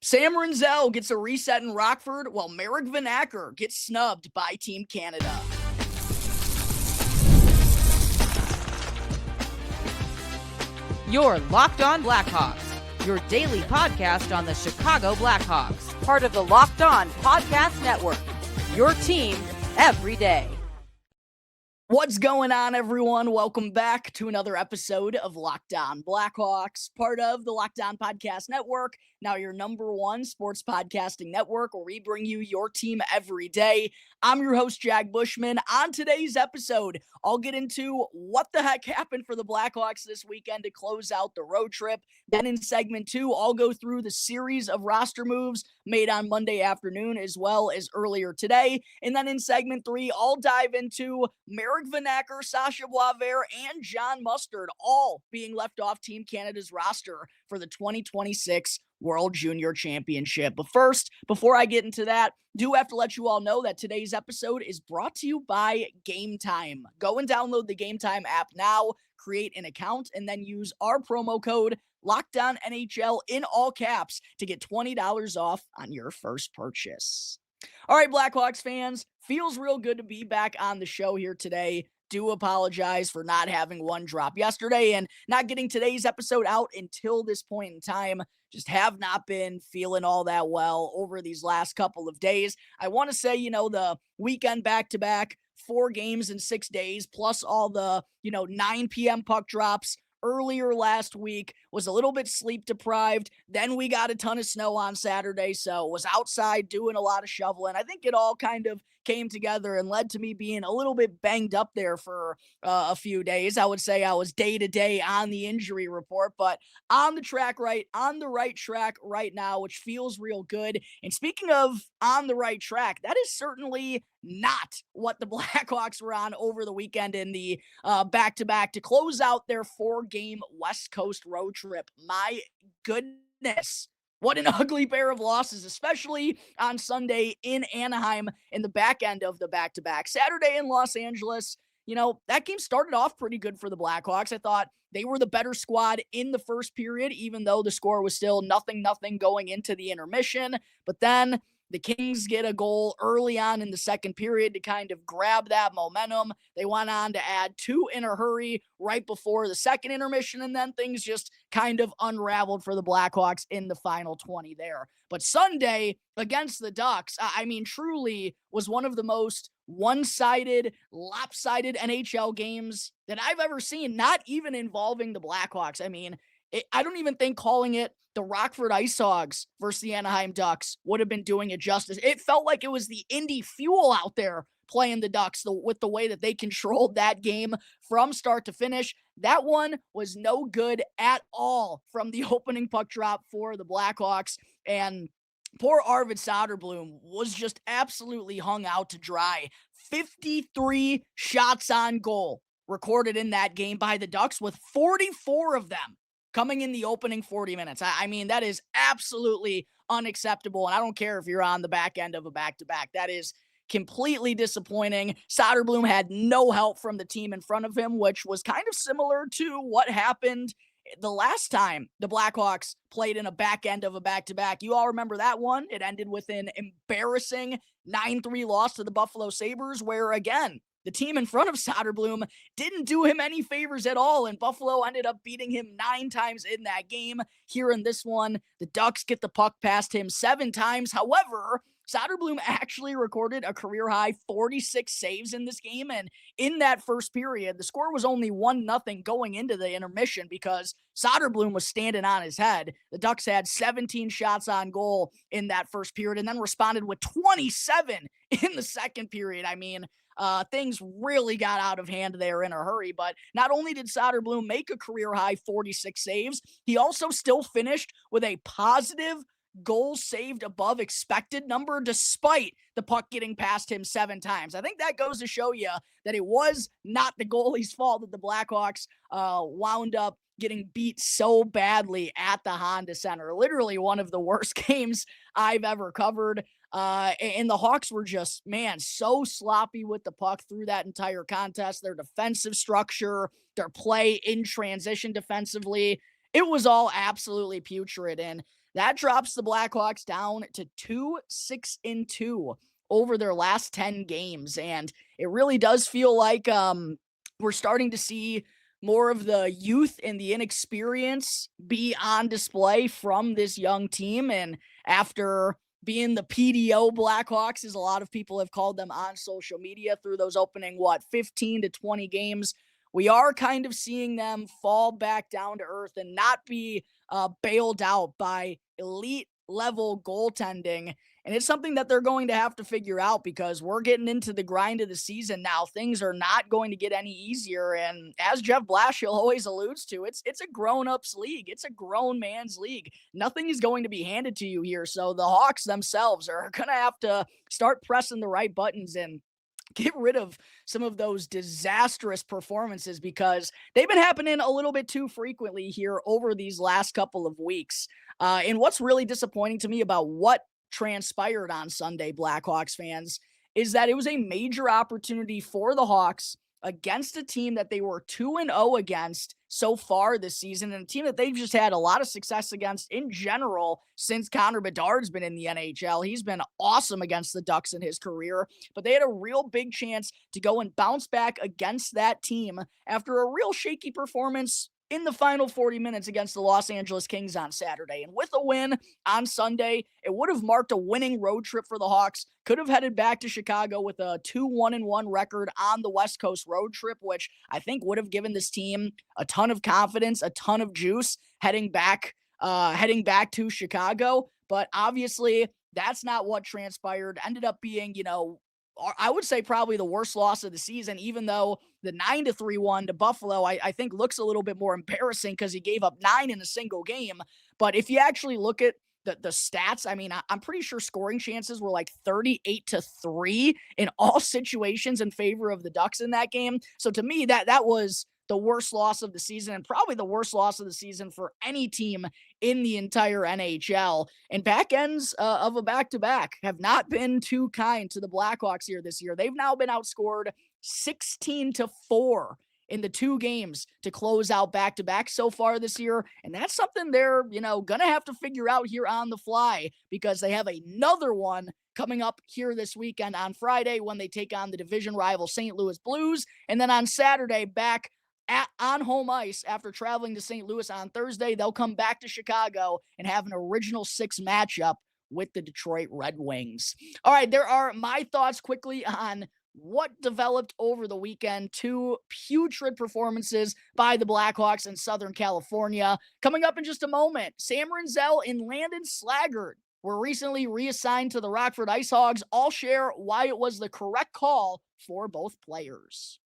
Sam Rinzel gets a reset in Rockford, while Marek Vanacker gets snubbed by Team Canada. You're Locked On Blackhawks, your daily podcast on the Chicago Blackhawks, part of the Locked On Podcast Network, your team every day. What's going on, everyone? Welcome back to another episode of Locked On Blackhawks, part of the Locked On Podcast Network, now your number one sports podcasting network, where we bring you your team every day. I'm your host, Jack Bushman. On today's episode, I'll get into what the heck happened for the Blackhawks this weekend to close out the road trip. Then in segment 2, I'll go through the series of roster moves made on Monday afternoon as well as earlier today. And then in segment 3, I'll dive into Marek Vanacker, Sacha Boisvert, and John Mustard all being left off Team Canada's roster for the 2026 World Junior Championship. But first, before I get into that, do have to let you all know that today's episode is brought to you by Game Time. Go and download the Game Time app now, create an account, and then use our promo code LOCKEDONNHL in all caps to get $20 off on your first purchase. All right, Blackhawks fans, feels real good to be back on the show here today. Do apologize for not having one drop yesterday and not getting today's episode out until this point in time. Just have not been feeling all that well over these last couple of days. I want to say, the weekend back-to-back, 4 games in 6 days, plus all the, 9 p.m. puck drops earlier last week, was a little bit sleep deprived. Then we got a ton of snow on Saturday, so was outside doing a lot of shoveling. I think it all kind of came together and led to me being a little bit banged up there for a few days. I would say I was day to day on the injury report, but on the right track right now, which feels real good. And speaking of on the right track, that is certainly not what the Blackhawks were on over the weekend in the back-to-back to close out their 4-game West Coast road trip. My goodness. What an ugly pair of losses, especially on Sunday in Anaheim in the back end of the back-to-back. Saturday in Los Angeles, that game started off pretty good for the Blackhawks. I thought they were the better squad in the first period, even though the score was still 0-0 going into the intermission. But then the Kings get a goal early on in the second period to kind of grab that momentum. They went on to add 2 in a hurry right before the second intermission, and then things just kind of unraveled for the Blackhawks in the final 20 there. But Sunday against the Ducks, truly was one of the most one-sided, lopsided NHL games that I've ever seen, not even involving the Blackhawks. I don't even think calling it the Rockford IceHogs versus the Anaheim Ducks would have been doing it justice. It felt like it was the Indy Fuel out there playing the Ducks with the way that they controlled that game from start to finish. That one was no good at all from the opening puck drop for the Blackhawks. And poor Arvid Soderblom was just absolutely hung out to dry. 53 shots on goal recorded in that game by the Ducks, with 44 of them coming in the opening 40 minutes. That is absolutely unacceptable, and I don't care if you're on the back end of a back-to-back. That is completely disappointing. Soderblom had no help from the team in front of him, which was kind of similar to what happened the last time the Blackhawks played in a back end of a back-to-back. You all remember that one? It ended with an embarrassing 9-3 loss to the Buffalo Sabres, where, again, the team in front of Soderblom didn't do him any favors at all, and Buffalo ended up beating him 9 times in that game. Here in this one, the Ducks get the puck past him 7 times. However, Soderblom actually recorded a career-high 46 saves in this game, and in that first period, the score was only 1-0 going into the intermission because Soderblom was standing on his head. The Ducks had 17 shots on goal in that first period and then responded with 27 in the second period. Things really got out of hand there in a hurry, but not only did Soderblom make a career-high 46 saves, he also still finished with a positive goals saved above expected number, despite the puck getting past him 7 times. I think that goes to show you that it was not the goalie's fault that the Blackhawks wound up getting beat so badly at the Honda Center. Literally one of the worst games I've ever covered. And the Hawks were just, so sloppy with the puck through that entire contest. Their defensive structure, their play in transition defensively, it was all absolutely putrid. And That drops the Blackhawks down to 2-6-2 over their last 10 games. And it really does feel like we're starting to see more of the youth and the inexperience be on display from this young team. And after being the PDO Blackhawks, as a lot of people have called them on social media through those opening, 15 to 20 games, we are kind of seeing them fall back down to earth and not be bailed out by elite level goaltending. And it's something that they're going to have to figure out because we're getting into the grind of the season now. Things are not going to get any easier. And as Jeff Blashill always alludes to, it's a grown-ups league. It's a grown man's league. Nothing is going to be handed to you here. So the Hawks themselves are going to have to start pressing the right buttons and get rid of some of those disastrous performances because they've been happening a little bit too frequently here over these last couple of weeks. And what's really disappointing to me about what transpired on Sunday, Blackhawks fans, is that it was a major opportunity for the Hawks against a team that they were 2-0 against so far this season, and a team that they've just had a lot of success against in general since Connor Bedard's been in the NHL. He's been awesome against the Ducks in his career, but they had a real big chance to go and bounce back against that team after a real shaky performance in the final 40 minutes against the Los Angeles Kings on Saturday. And with a win on Sunday, it would have marked a winning road trip for the Hawks. Could have headed back to Chicago with a 2-1-1 record on the West Coast road trip, which I think would have given this team a ton of confidence, a ton of juice heading back to Chicago. But obviously, that's not what transpired. Ended up being, I would say probably the worst loss of the season, even though the 9-3-1 to Buffalo, I think looks a little bit more embarrassing because he gave up 9 in a single game. But if you actually look at the stats, I mean, I'm pretty sure scoring chances were like 38-3 in all situations in favor of the Ducks in that game. So to me, that was the worst loss of the season and probably the worst loss of the season for any team in the entire NHL. And back ends of a back-to-back have not been too kind to the Blackhawks here this year. They've now been outscored 16-4 in the 2 games to close out back-to-back so far this year. And that's something they're, going to have to figure out here on the fly because they have another one coming up here this weekend on Friday when they take on the division rival St. Louis Blues. And then on Saturday, back on home ice after traveling to St. Louis on Thursday, they'll come back to Chicago and have an original 6 matchup with the Detroit Red Wings. All right, there are my thoughts quickly on what developed over the weekend. 2 putrid performances by the Blackhawks in Southern California. Coming up in just a moment, Sam Rinzel and Landon Slaggert were recently reassigned to the Rockford IceHogs. I'll share why it was the correct call for both players.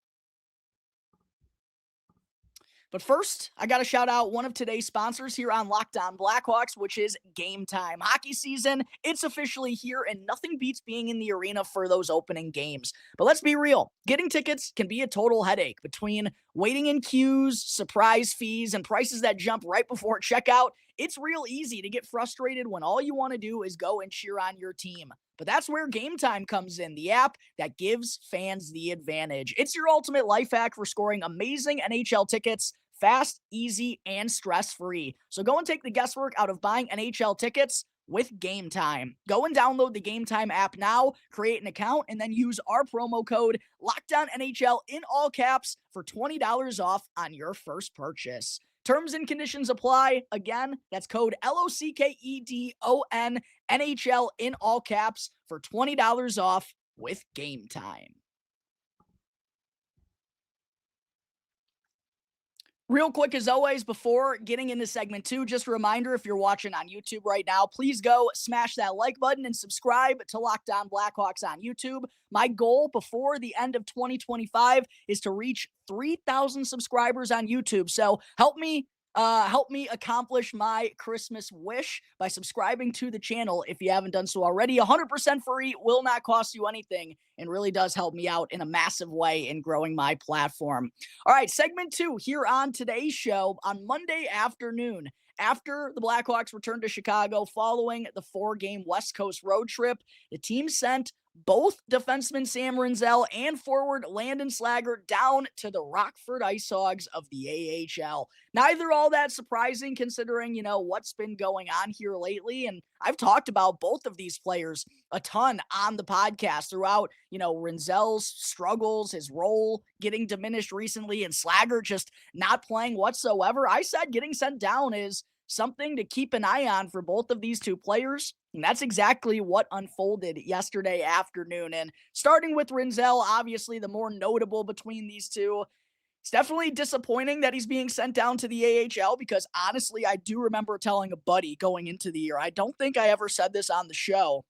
But first, I got to shout out one of today's sponsors here on Locked On Blackhawks, which is Game Time. Hockey season, it's officially here, and nothing beats being in the arena for those opening games. But let's be real. Getting tickets can be a total headache between waiting in queues, surprise fees, and prices that jump right before checkout. It's real easy to get frustrated when all you want to do is go and cheer on your team. But that's where Game Time comes in, the app that gives fans the advantage. It's your ultimate life hack for scoring amazing NHL tickets fast, easy, and stress-free. So go and take the guesswork out of buying NHL tickets with Game Time. Go and download the Game Time app now, create an account, and then use our promo code LOCKDOWNNHL in all caps for $20 off on your first purchase. Terms and conditions apply. Again, that's code LOCKEDON NHL in all caps for $20 off with Game Time. Real quick, as always, before getting into segment 2, just a reminder, if you're watching on YouTube right now, please go smash that like button and subscribe to Locked On Blackhawks on YouTube. My goal before the end of 2025 is to reach 3,000 subscribers on YouTube. So help me accomplish my Christmas wish by subscribing to the channel if you haven't done so already. 100% free, will not cost you anything, and really does help me out in a massive way in growing my platform. All right, segment 2 here on today's show on Monday afternoon. After the Blackhawks returned to Chicago following the 4-game West Coast road trip, the team sent both defenseman Sam Rinzel and forward Landon Slaggert down to the Rockford IceHogs of the AHL. Neither all that surprising considering, what's been going on here lately. And I've talked about both of these players a ton on the podcast throughout, Rinzel's struggles, his role getting diminished recently, and Slaggert just not playing whatsoever. I said getting sent down is something to keep an eye on for both of these two players. And that's exactly what unfolded yesterday afternoon. And starting with Rinzel, obviously the more notable between these two, it's definitely disappointing that he's being sent down to the AHL because honestly, I do remember telling a buddy going into the year. I don't think I ever said this on the show,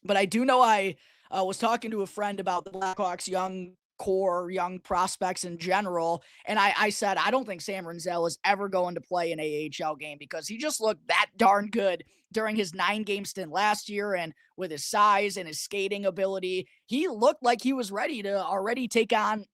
but I do know I was talking to a friend about the Blackhawks' young core, young prospects in general. And I said, I don't think Sam Rinzel is ever going to play an AHL game because he just looked that darn good during his 9-game stint last year. And with his size and his skating ability, he looked like he was ready to already take on,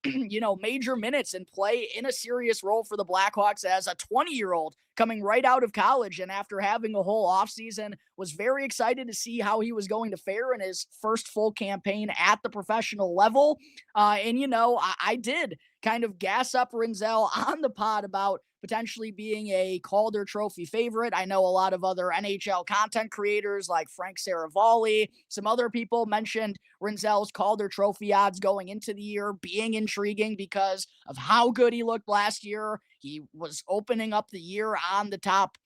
major minutes and play in a serious role for the Blackhawks as a 20-year-old coming right out of college. And after having a whole offseason, was very excited to see how he was going to fare in his first full campaign at the professional level. I did kind of gas up Rinzel on the pod about potentially being a Calder Trophy favorite. I know a lot of other NHL content creators like Frank Saravalli, some other people mentioned Rinzel's Calder Trophy odds going into the year being intriguing because of how good he looked last year. He was opening up the year on the top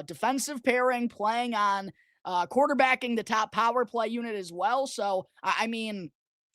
defensive pairing, playing on quarterbacking the top power play unit as well. So,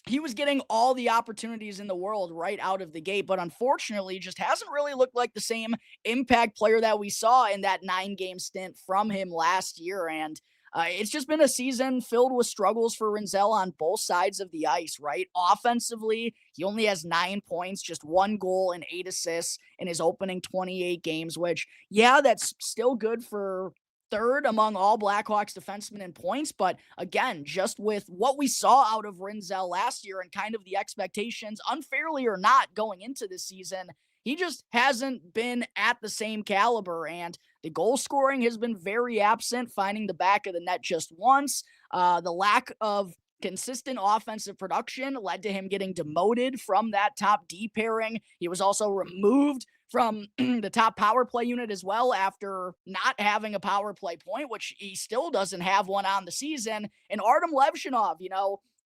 he was getting all the opportunities in the world right out of the gate, but unfortunately just hasn't really looked like the same impact player that we saw in that 9-game stint from him last year. And it's just been a season filled with struggles for Rinzel on both sides of the ice, right? Offensively, he only has 9 points, just 1 goal and 8 assists in his opening 28 games, which, yeah, that's still good for third among all Blackhawks defensemen in points. But again, just with what we saw out of Rinzel last year and kind of the expectations, unfairly or not, going into this season, he just hasn't been at the same caliber. And the goal scoring has been very absent, finding the back of the net just once. The lack of consistent offensive production led to him getting demoted from that top D pairing. He was also removed from the top power play unit as well after not having a power play point, which he still doesn't have one on the season. And Artem Levshinov,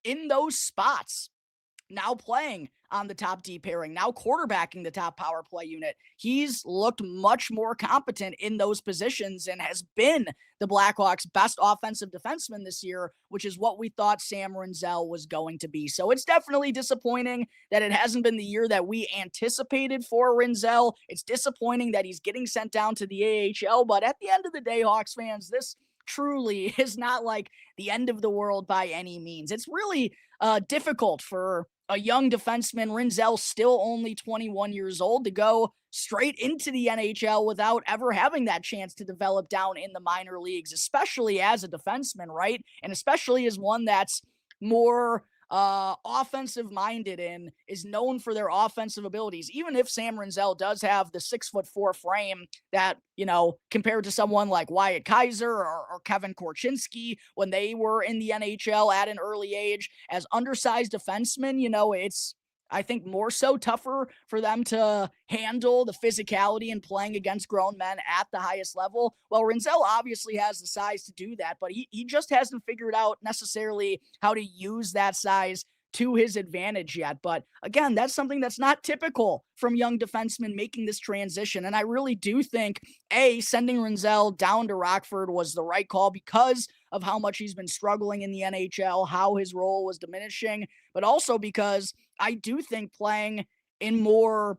in those spots, now playing on the top D pairing, now quarterbacking the top power play unit. He's looked much more competent in those positions and has been the Blackhawks' best offensive defenseman this year, which is what we thought Sam Rinzel was going to be. So it's definitely disappointing that it hasn't been the year that we anticipated for Rinzel. It's disappointing that he's getting sent down to the AHL, but at the end of the day, Hawks fans, this truly is not like the end of the world by any means. It's really difficult for a young defenseman, Rinzel, still only 21 years old, to go straight into the NHL without ever having that chance to develop down in the minor leagues, especially as a defenseman, right? And especially as one that's more offensive minded and is known for their offensive abilities. Even if Sam Rinzel does have the 6'4" frame that, compared to someone like Wyatt Kaiser or Kevin Korchinski when they were in the NHL at an early age as undersized defensemen, it's, I think, more so tougher for them to handle the physicality and playing against grown men at the highest level. Well, Rinzel obviously has the size to do that, but he just hasn't figured out necessarily how to use that size to his advantage yet. But again, that's something that's not typical from young defensemen making this transition. And I really do think, sending Rinzel down to Rockford was the right call because of how much he's been struggling in the NHL, how his role was diminishing, but also because I do think playing in more,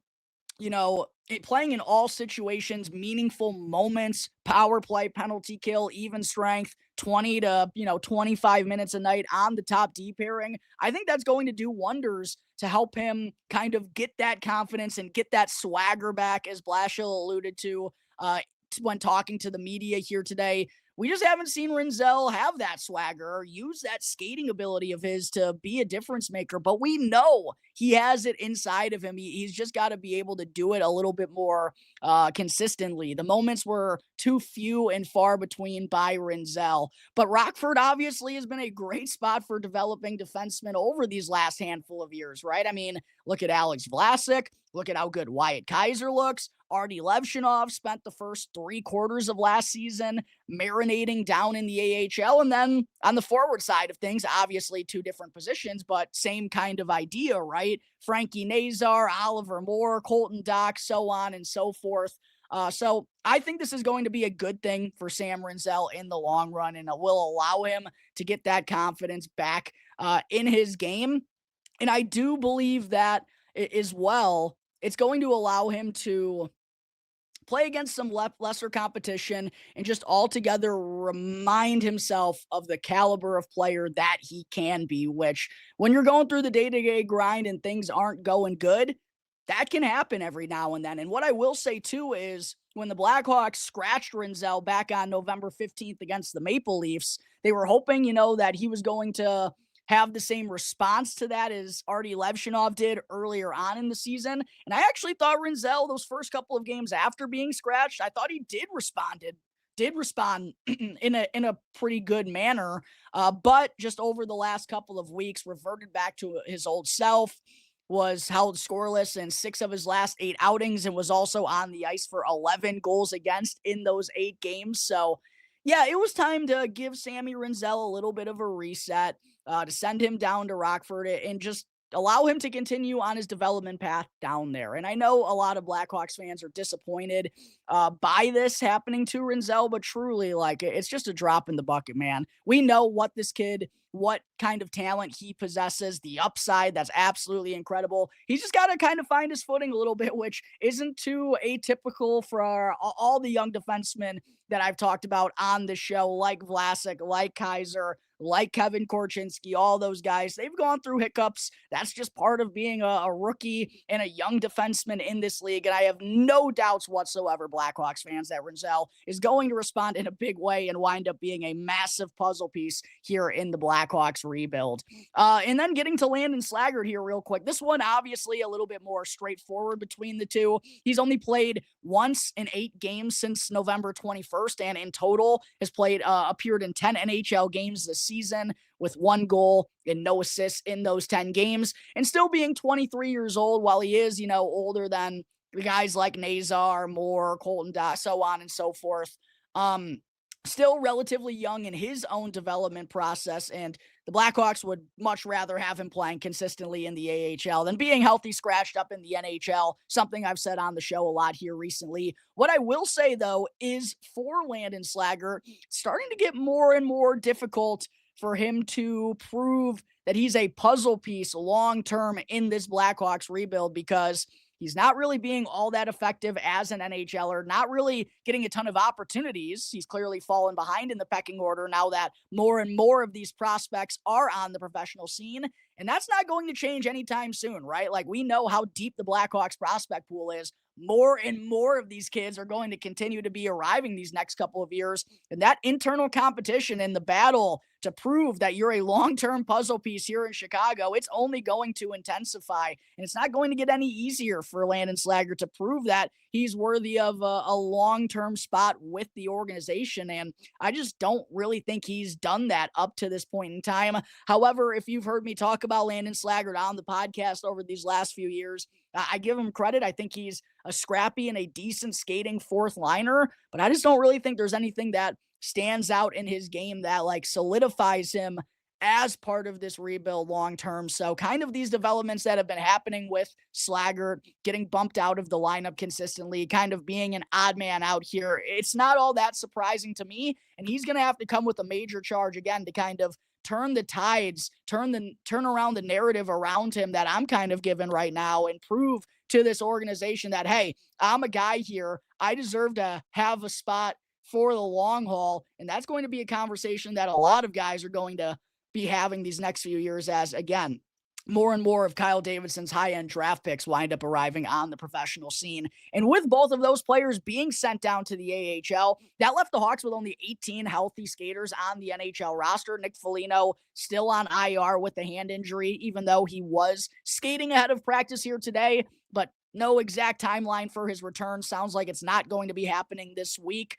playing in all situations, meaningful moments, power play, penalty kill, even strength, 20 to, 25 minutes a night on the top D pairing, I think that's going to do wonders to help him kind of get that confidence and get that swagger back, as Blashill alluded to when talking to the media here today we just haven't seen Rinzel have that swagger or use that skating ability of his to be a difference maker. But we know he has it inside of him. He's just got to be able to do it a little bit more consistently. The moments were too few and far between by Rinzel. But Rockford obviously has been a great spot for developing defensemen over these last handful of years, right? I mean, look at Alex Vlasic. Look at how good Wyatt Kaiser looks. Artie Levshinov spent the first 3/4 of last season marinating down in the AHL. And then on the forward side of things, obviously 2 different positions, but same kind of idea, right? Frankie Nazar, Oliver Moore, Colton Dock, so on and so forth. So I think this is going to be a good thing for Sam Rinzel in the long run, and it will allow him to get that confidence back in his game. And I do believe that as well, it's going to allow him to play against some lesser competition and just altogether remind himself of the caliber of player that he can be, which when you're going through the day-to-day grind and things aren't going good, that can happen every now and then. And what I will say too is when the Blackhawks scratched Rinzel back on November 15th against the Maple Leafs, they were hoping, that he was going to have the same response to that as Artie Levshinov did earlier on in the season. And I actually thought Rinzel, those first couple of games after being scratched, I thought he did respond in a pretty good manner. But just over the last couple of weeks, reverted back to his old self, was held scoreless in 6 of his last 8 outings, and was also on the ice for 11 goals against in those 8 games. So yeah, it was time to give Sammy Rinzel a little bit of a reset, to send him down to Rockford and just allow him to continue on his development path down there. And I know a lot of Blackhawks fans are disappointed by this happening to Rinzel, but truly, like, it's just a drop in the bucket, man. We know what kind of talent he possesses, the upside, that's absolutely incredible. He's just got to kind of find his footing a little bit, which isn't too atypical for all the young defensemen that I've talked about on the show, like Vlasic, like Kaiser, like Kevin Korchinski, all those guys. They've gone through hiccups. That's just part of being a rookie and a young defenseman in this league. And I have no doubts whatsoever, Blackhawks fans, that Rinzel is going to respond in a big way and wind up being a massive puzzle piece here in the Blackhawks rebuild. And then getting to Landon Slaggert here real quick. This one, obviously, a little bit more straightforward between the two. He's only played once in 8 games since November 21st, and in total has appeared in 10 NHL games this season with 1 goal and no assists in those 10 games, and still being 23 years old while he is, older than the guys like Nazar, Moore, Colton Dock, so on and so forth. Still relatively young in his own development process, and the Blackhawks would much rather have him playing consistently in the AHL than being healthy scratched up in the NHL, something I've said on the show a lot here recently. What I will say, though, is for Landon Slaggert, it's starting to get more and more difficult for him to prove that he's a puzzle piece long-term in this Blackhawks rebuild, because he's not really being all that effective as an NHLer, not really getting a ton of opportunities. He's clearly fallen behind in the pecking order now that more and more of these prospects are on the professional scene. And that's not going to change anytime soon, right? Like, we know how deep the Blackhawks prospect pool is. More and more of these kids are going to continue to be arriving these next couple of years. And that internal competition and the battle to prove that you're a long-term puzzle piece here in Chicago, it's only going to intensify. And it's not going to get any easier for Landon Slaggert to prove that he's worthy of a long-term spot with the organization. And I just don't really think he's done that up to this point in time. However, if you've heard me talk about Landon Slaggert on the podcast over these last few years, I give him credit. I think he's a scrappy and a decent skating 4th liner, but I just don't really think there's anything that stands out in his game that solidifies him as part of this rebuild long term. So kind of these developments that have been happening with Slaggert getting bumped out of the lineup consistently, kind of being an odd man out here, it's not all that surprising to me. And he's going to have to come with a major charge again to kind of turn the tides, turn around the narrative around him that I'm kind of given right now, and prove to this organization that, hey, I'm a guy here. I deserve to have a spot for the long haul. And that's going to be a conversation that a lot of guys are going to be having these next few years as, again, more and more of Kyle Davidson's high-end draft picks wind up arriving on the professional scene. And with both of those players being sent down to the AHL, that left the Hawks with only 18 healthy skaters on the NHL roster. Nick Foligno still on IR with a hand injury, even though he was skating ahead of practice here today, but no exact timeline for his return. Sounds like it's not going to be happening this week.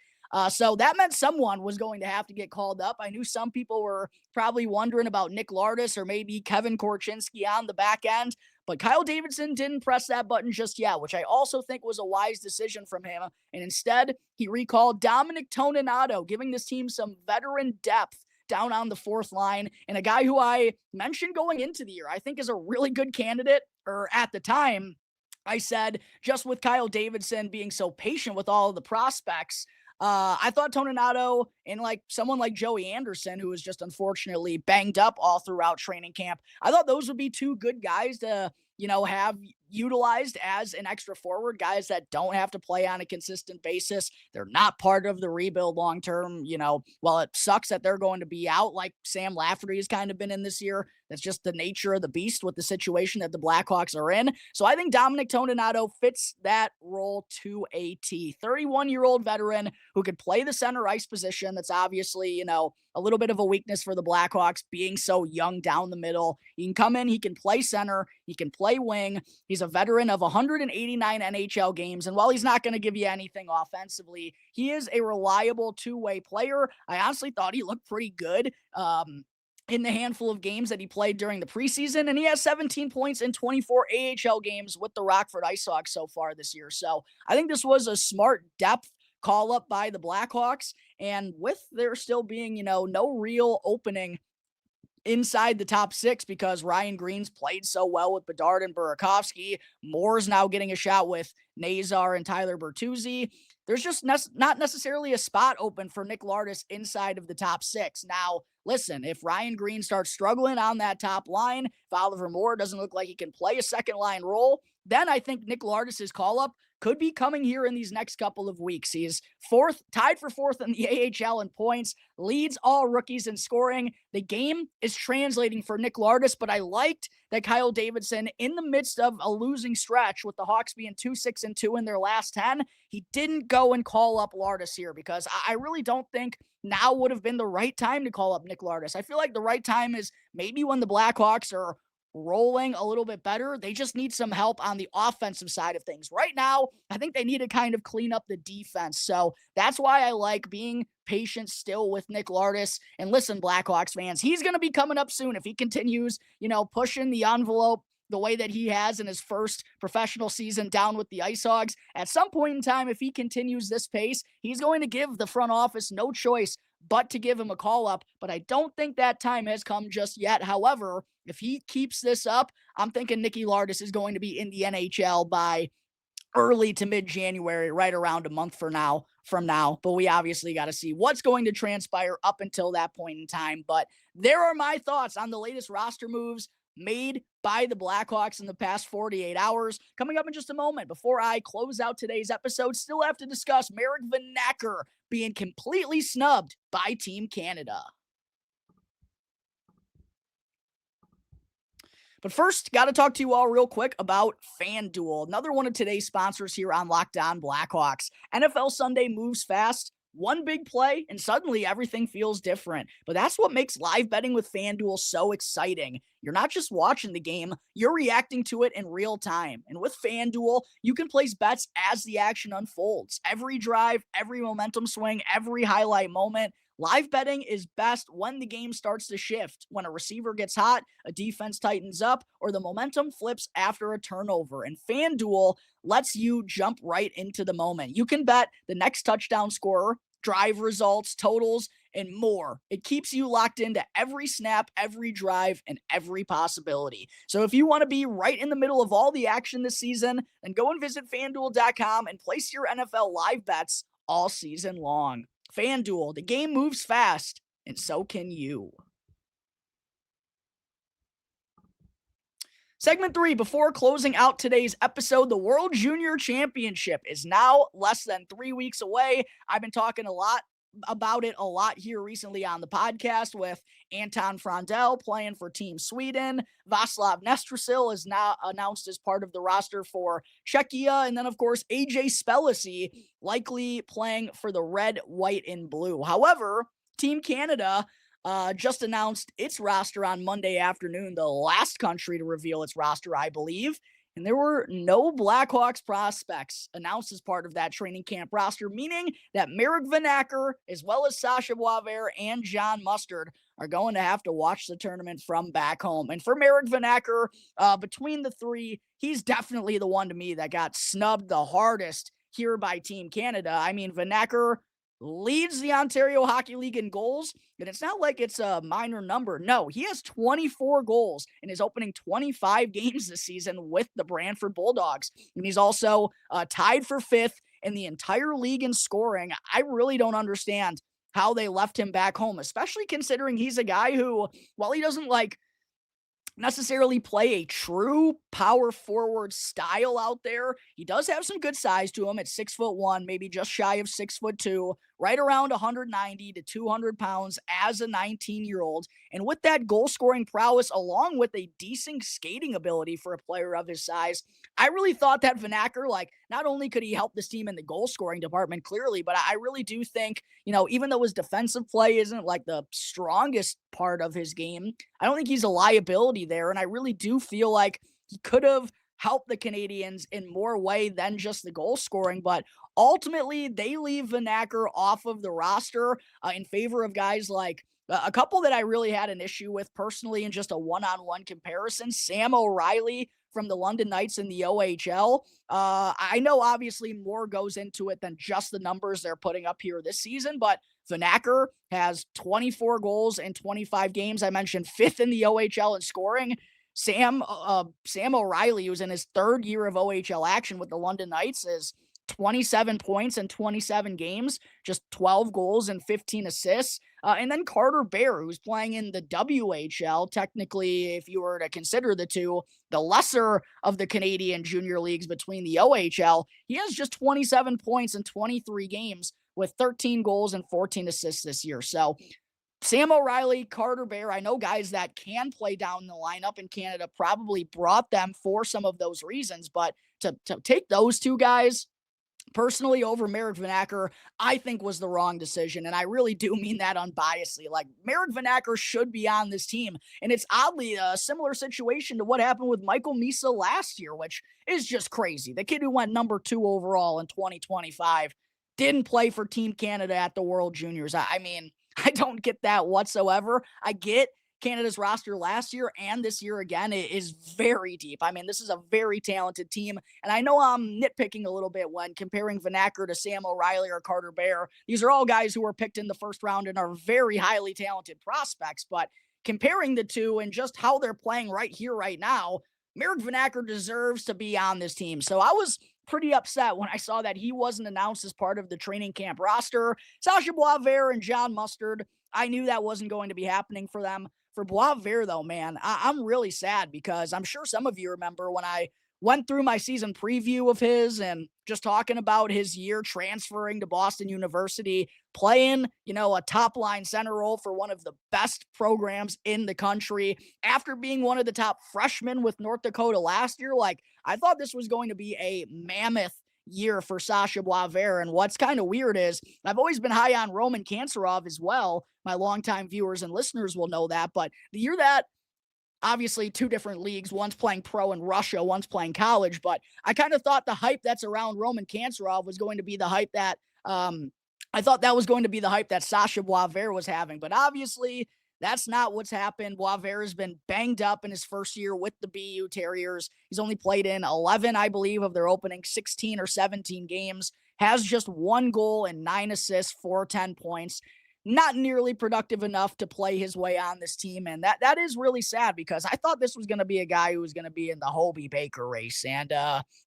So that meant someone was going to have to get called up. I knew some people were probably wondering about Nick Lardis or maybe Kevin Korchinski on the back end, but Kyle Davidson didn't press that button just yet, which I also think was a wise decision from him. And instead, he recalled Dominic Toninato, giving this team some veteran depth down on the fourth line, and a guy who I mentioned going into the year I think is a really good candidate, or at the time, I said, just with Kyle Davidson being so patient with all of the prospects, I thought Toninato and like someone like Joey Anderson, who was just unfortunately banged up all throughout training camp, I thought those would be two good guys to, have utilized as an extra forward, guys that don't have to play on a consistent basis. They're not part of the rebuild long term. While it sucks that they're going to be out, like Sam Lafferty has kind of been in this year, that's just the nature of the beast with the situation that the Blackhawks are in. So I think Dominic Toninato fits that role to a T. 31-year-old veteran who could play the center ice position. That's obviously, a little bit of a weakness for the Blackhawks being so young down the middle. He can come in, he can play center, he can play wing. He's a veteran of 189 NHL games, and while he's not going to give you anything offensively, he is a reliable two-way player. I honestly thought he looked pretty good in the handful of games that he played during the preseason, and he has 17 points in 24 AHL games with the Rockford IceHogs so far this year. So I think this was a smart depth call up by the Blackhawks, and with there still being, no real opening inside the top six because Ryan Green's played so well with Bedard and Burakovsky. Moore's now getting a shot with Nazar and Tyler Bertuzzi. There's just not necessarily a spot open for Nick Lardis inside of the top six. Now, listen, if Ryan Green starts struggling on that top line, if Oliver Moore doesn't look like he can play a second line role, then I think Nick Lardis' call-up could be coming here in these next couple of weeks. He's tied for fourth in the AHL in points, leads all rookies in scoring. The game is translating for Nick Lardis, but I liked that Kyle Davidson, in the midst of a losing stretch with the Hawks being 2-6-2 in their last 10, he didn't go and call up Lardis here because I really don't think now would have been the right time to call up Nick Lardis. I feel like the right time is maybe when the Blackhawks are rolling a little bit better. They just need some help on the offensive side of things. Right now, I think they need to kind of clean up the defense. So that's why I like being patient still with Nick Lardis. And listen, Blackhawks fans, he's going to be coming up soon if he continues, pushing the envelope the way that he has in his first professional season down with the IceHogs. At some point in time, if he continues this pace, he's going to give the front office no choice but to give him a call up. But I don't think that time has come just yet. However, if he keeps this up, I'm thinking Nicky Lardis is going to be in the NHL by early to mid-January, right around a month from now. But we obviously got to see what's going to transpire up until that point in time. But there are my thoughts on the latest roster moves made by the Blackhawks in the past 48 hours. Coming up in just a moment, before I close out today's episode, still have to discuss Marek Vanacker being completely snubbed by Team Canada. But first, got to talk to you all real quick about FanDuel, another one of today's sponsors here on Locked On Blackhawks. NFL Sunday moves fast. One big play, and suddenly everything feels different. But that's what makes live betting with FanDuel so exciting. You're not just watching the game, you're reacting to it in real time. And with FanDuel, you can place bets as the action unfolds. Every drive, every momentum swing, every highlight moment. Live betting is best when the game starts to shift, when a receiver gets hot, a defense tightens up, or the momentum flips after a turnover. And FanDuel lets you jump right into the moment. You can bet the next touchdown scorer, drive results, totals, and more. It keeps you locked into every snap, every drive, and every possibility. So if you want to be right in the middle of all the action this season, then go and visit FanDuel.com and place your NFL live bets all season long. FanDuel, the game moves fast, and so can you. Segment 3, before closing out today's episode, the World Junior Championship is now less than 3 weeks away. I've been talking a lot about it a lot here recently on the podcast with Anton Frondell playing for Team Sweden. Vaslav Nestrasil is now announced as part of the roster for Czechia. And then, of course, AJ Spelisi likely playing for the red, white, and blue. However, Team Canada just announced its roster on Monday afternoon, the last country to reveal its roster, I believe. And there were no Blackhawks prospects announced as part of that training camp roster, meaning that Marek Vanacker, as well as Sacha Boisvert and John Mustard, are going to have to watch the tournament from back home. And for Marek Vanacker, between the three, he's definitely the one to me that got snubbed the hardest here by Team Canada. I mean, Vanacker leads the Ontario Hockey League in goals, and it's not like it's a minor number. No, he has 24 goals in his opening 25 games this season with the Brantford Bulldogs, and he's also tied for 5th in the entire league in scoring. I really don't understand how they left him back home, especially considering he's a guy who, while he doesn't necessarily play a true power forward style out there, he does have some good size to him at 6'1", maybe just shy of 6'2", right around 190 to 200 pounds as a 19-year-old. And with that goal scoring prowess, along with a decent skating ability for a player of his size, I really thought that Vanacker, not only could he help this team in the goal scoring department clearly, but I really do think, even though his defensive play isn't the strongest part of his game, I don't think he's a liability there. And I really do feel like he could have helped the Canadians in more way than just the goal scoring. But ultimately, they leave Vanacker off of the roster in favor of guys like a couple that I really had an issue with personally in just a one-on-one comparison. Sam O'Reilly from the London Knights in the OHL. I know obviously more goes into it than just the numbers they're putting up here this season, but Vanacker has 24 goals in 25 games. I mentioned 5th in the OHL in scoring. Sam O'Reilly, who's in his 3rd year of OHL action with the London Knights, is 27 points in 27 games, just 12 goals and 15 assists. And then Carter Bear, who's playing in the WHL, technically, if you were to consider the two, the lesser of the Canadian junior leagues between the OHL, he has just 27 points in 23 games with 13 goals and 14 assists this year. So Sam O'Reilly, Carter Bear, I know guys that can play down the lineup in Canada probably brought them for some of those reasons, but to take those two guys personally over Marek Vanacker, I think was the wrong decision. And I really do mean that unbiasedly. Marek Vanacker should be on this team. And it's oddly a similar situation to what happened with Michael Misa last year, which is just crazy. The kid who went number 2 overall in 2025 didn't play for Team Canada at the World Juniors. I mean, I don't get that whatsoever. I get Canada's roster last year and this year again is very deep. I mean, this is a very talented team. And I know I'm nitpicking a little bit when comparing Vanacker to Sam O'Reilly or Carter Bear. These are all guys who were picked in the first round and are very highly talented prospects. But comparing the two and just how they're playing right here, right now, Marek Vanacker deserves to be on this team. So I was pretty upset when I saw that he wasn't announced as part of the training camp roster. Sacha Boisvert and John Mustard, I knew that wasn't going to be happening for them. For Boisvert, though, man, I'm really sad because I'm sure some of you remember when I went through my season preview of his and just talking about his year transferring to Boston University, playing, a top-line center role for one of the best programs in the country after being one of the top freshmen with North Dakota last year. I thought this was going to be a mammoth year for Sacha Boisvert. And what's kind of weird is I've always been high on Roman Kanserov as well. My longtime viewers and listeners will know that. But the year that, obviously 2 different leagues, one's playing pro in Russia, one's playing college, but I kind of thought the hype that's around Roman Kanserov was going to be the hype that I thought that was going to be the hype that Sacha Boisvert was having. But obviously that's not what's happened. Boisvert has been banged up in his first year with the BU Terriers. He's only played in 11, I believe, of their opening 16 or 17 games, has just 1 goal and 9 assists for 10 points. Not nearly productive enough to play his way on this team. And that is really sad because I thought this was going to be a guy who was going to be in the Hobie Baker race. And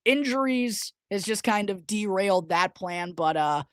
injuries has just kind of derailed that plan. But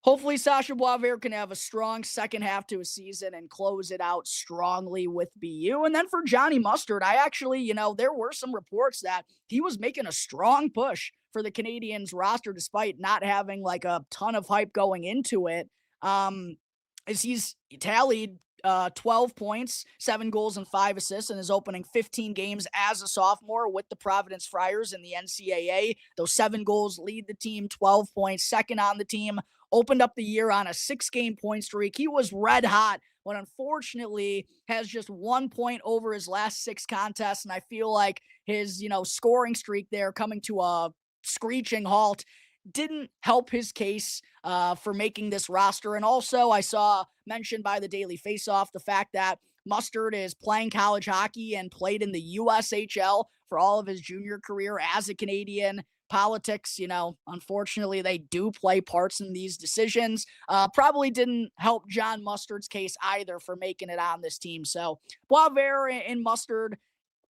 Hopefully, Sacha Boisvert can have a strong second half to a season and close it out strongly with BU. And then for Johnny Mustard, I actually, there were some reports that he was making a strong push for the Canadiens roster despite not having like a ton of hype going into it. As he's tallied 12 points, 7 goals, and 5 assists in his opening 15 games as a sophomore with the Providence Friars in the NCAA. Those 7 goals lead the team, 12 points, second on the team. Opened up the year on a 6-game point streak. He was red hot, but unfortunately has just 1 point over his last 6 contests. And I feel like his, scoring streak there coming to a screeching halt didn't help his case for making this roster. And also I saw mentioned by the Daily Faceoff the fact that Mustard is playing college hockey and played in the USHL for all of his junior career as a Canadian. Politics, unfortunately, they do play parts in these decisions. Probably didn't help John Mustard's case either for making it on this team. So Boisvert and Mustard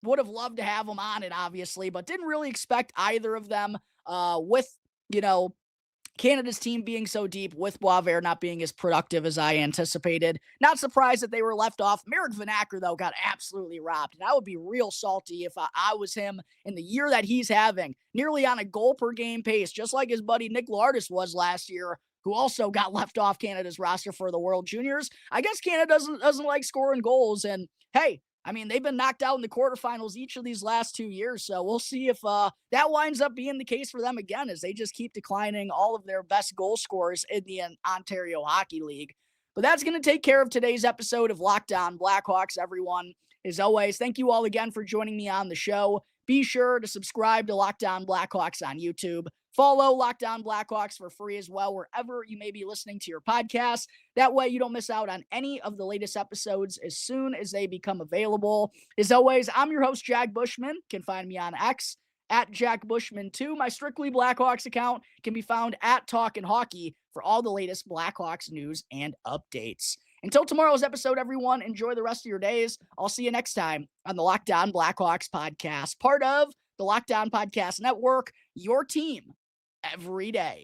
would have loved to have them on it, obviously, but didn't really expect either of them with, Canada's team being so deep, with Boisvert not being as productive as I anticipated. Not surprised that they were left off. Marek Vanacker, though, got absolutely robbed. And I would be real salty if I was him in the year that he's having, nearly on a goal per game pace, just like his buddy Nick Lardis was last year, who also got left off Canada's roster for the World Juniors. I guess Canada doesn't like scoring goals. And hey, they've been knocked out in the quarterfinals each of these last 2 years, so we'll see if that winds up being the case for them again as they just keep declining all of their best goal scorers in the Ontario Hockey League. But that's going to take care of today's episode of Locked On Blackhawks, everyone. As always, thank you all again for joining me on the show. Be sure to subscribe to Locked On Blackhawks on YouTube. Follow Locked On Blackhawks for free as well, wherever you may be listening to your podcast. That way you don't miss out on any of the latest episodes as soon as they become available. As always, I'm your host, Jack Bushman. You can find me on X at Jack Bushman2. My Strictly Blackhawks account can be found at Talkin' Hockey for all the latest Blackhawks news and updates. Until tomorrow's episode, everyone, enjoy the rest of your days. I'll see you next time on the Locked On Blackhawks podcast, part of the Locked On Podcast Network, your team every day.